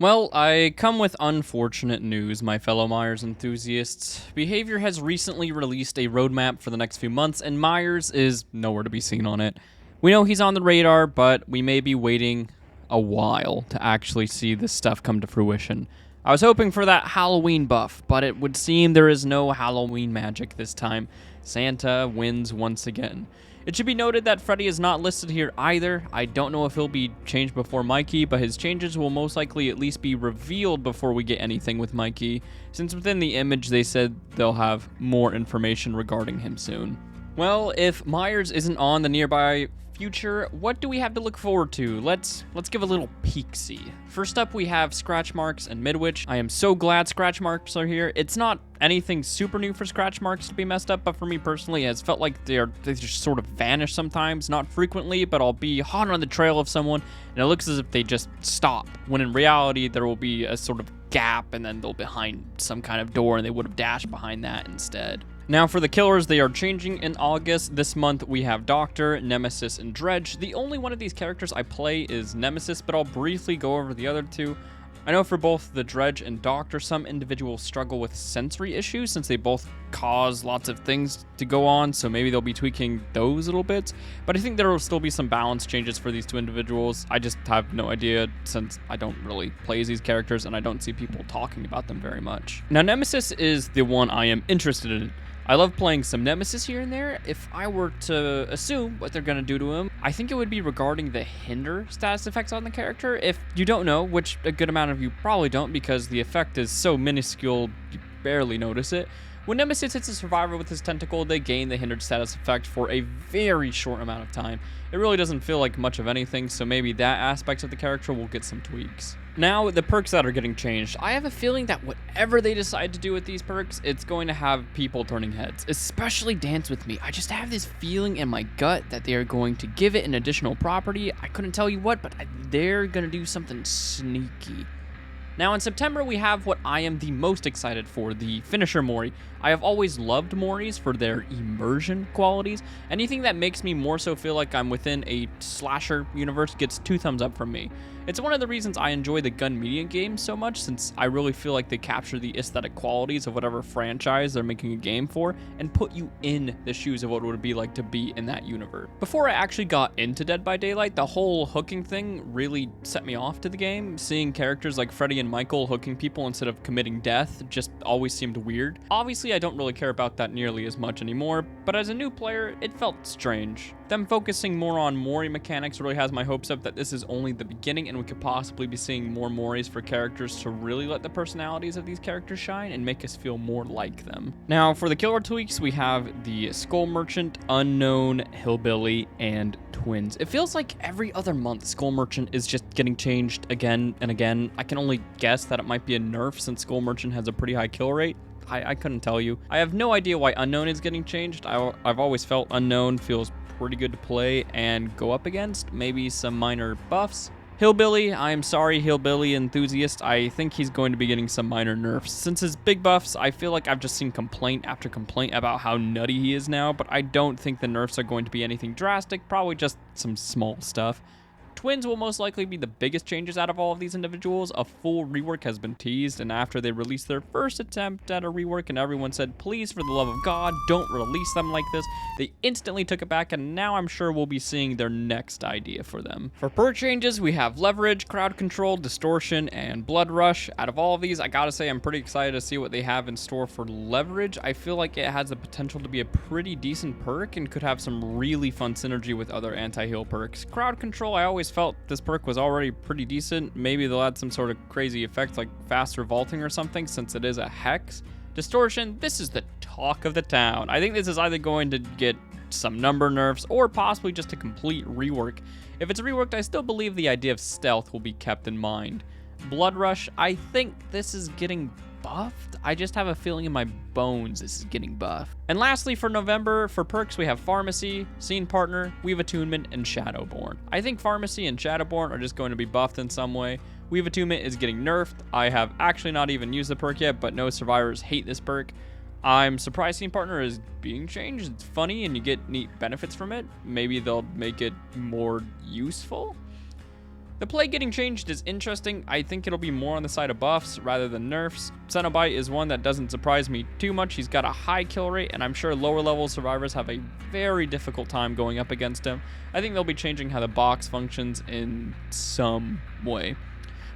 Well, I come with unfortunate news, my fellow Myers enthusiasts. Behavior has recently released a roadmap for the next few months, and Myers is nowhere to be seen on it. We know he's on the radar, but we may be waiting a while to actually see this stuff come to fruition. I was hoping for that Halloween buff, but it would seem there is no Halloween magic this time. Santa wins once again. It should be noted that Freddy is not listed here either. I don't know if he'll be changed before Mikey, but his changes will most likely at least be revealed before we get anything with Mikey, since within the image they said they'll have more information regarding him soon. Well, if Myers isn't on the nearby future, what do we have to look forward to? Let's give a little peek-see. First up, we have Scratch Marks and Midwich. I am so glad Scratch Marks are here. It's not anything super new for Scratch Marks to be messed up, but for me personally, it has felt like they just sort of vanish sometimes, not frequently, but I'll be hot on the trail of someone, and it looks as if they just stop, when in reality, there will be a sort of gap, and then they'll be behind some kind of door, and they would have dashed behind that instead. Now for the killers, they are changing in August. This month we have Doctor, Nemesis, and Dredge. The only one of these characters I play is Nemesis, but I'll briefly go over the other two. I know for both the Dredge and Doctor, some individuals struggle with sensory issues since they both cause lots of things to go on, so maybe they'll be tweaking those little bits. But I think there will still be some balance changes for these two individuals. I just have no idea since I don't really play as these characters and I don't see people talking about them very much. Now Nemesis is the one I am interested in. I love playing some Nemesis here and there. If I were to assume what they're going to do to him, I think it would be regarding the hinder status effects on the character. If you don't know, which a good amount of you probably don't because the effect is so minuscule you barely notice it, when Nemesis hits a survivor with his tentacle, they gain the hindered status effect for a very short amount of time. It really doesn't feel like much of anything, so maybe that aspect of the character will get some tweaks. Now, the perks that are getting changed. I have a feeling that whatever they decide to do with these perks, it's going to have people turning heads, especially Dance With Me. I just have this feeling in my gut that they are going to give it an additional property. I couldn't tell you what, but they're going to do something sneaky. Now in September, we have what I am the most excited for, the Finisher Mori. I have always loved Moris for their immersion qualities. Anything that makes me more so feel like I'm within a slasher universe gets 2 thumbs up from me. It's one of the reasons I enjoy the gun media games so much, since I really feel like they capture the aesthetic qualities of whatever franchise they're making a game for and put you in the shoes of what it would be like to be in that universe. Before I actually got into Dead by Daylight, the whole hooking thing really set me off to the game. Seeing characters like Freddy and Michael hooking people instead of committing death just always seemed weird. Obviously, I don't really care about that nearly as much anymore, but as a new player, it felt strange. Them focusing more on Mori mechanics really has my hopes up that this is only the beginning and we could possibly be seeing more Moris for characters to really let the personalities of these characters shine and make us feel more like them. Now, for the killer tweaks, we have the Skull Merchant, Unknown, Hillbilly, and Twins. It feels like every other month Skull Merchant is just getting changed again and again. I can only guess that it might be a nerf since Skull Merchant has a pretty high kill rate. I couldn't tell you. I have no idea why Unknown is getting changed. I've always felt Unknown feels pretty good to play and go up against. Maybe some minor buffs. Hillbilly, I'm sorry, Hillbilly enthusiast. I think he's going to be getting some minor nerfs. Since his big buffs, I feel like I've just seen complaint after complaint about how nutty he is now, but I don't think the nerfs are going to be anything drastic, probably just some small stuff. Twins will most likely be the biggest changes out of all of these individuals. A full rework has been teased, and after they released their first attempt at a rework and everyone said, please, for the love of God, don't release them like this, they instantly took it back, and now I'm sure we'll be seeing their next idea for them. For perk changes, we have Leverage, Crowd Control, Distortion, and Blood Rush. Out of all of these, I gotta say I'm pretty excited to see what they have in store for Leverage. I feel like it has the potential to be a pretty decent perk and could have some really fun synergy with other anti-heal perks. Crowd Control, I always felt this perk was already pretty decent. Maybe they'll add some sort of crazy effect like faster vaulting or something since it is a hex. Distortion, this is the talk of the town. I think this is either going to get some number nerfs or possibly just a complete rework. If it's reworked, I still believe the idea of stealth will be kept in mind. Blood Rush, I think this is getting buffed. I just have a feeling in my bones this is getting buffed. And lastly, for November, for perks, we have Pharmacy, Scene Partner, Weave Attunement, and Shadowborn. I think Pharmacy and Shadowborn are just going to be buffed in some way. Weave Attunement is getting nerfed. I have actually not even used the perk yet, but no survivors hate this perk. I'm surprised Scene Partner is being changed. It's funny and you get neat benefits from it. Maybe they'll make it more useful. The play getting changed is interesting. I think it'll be more on the side of buffs rather than nerfs. Cenobite is one that doesn't surprise me too much. He's got a high kill rate, and I'm sure lower level survivors have a very difficult time going up against him. I think they'll be changing how the box functions in some way.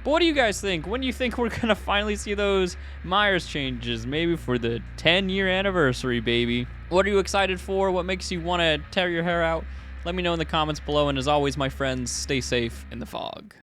But what do you guys think? When do you think we're gonna finally see those Myers changes? Maybe for the 10-year anniversary, baby. What are you excited for? What makes you want to tear your hair out? Let me know in the comments below, and as always, my friends, stay safe in the fog.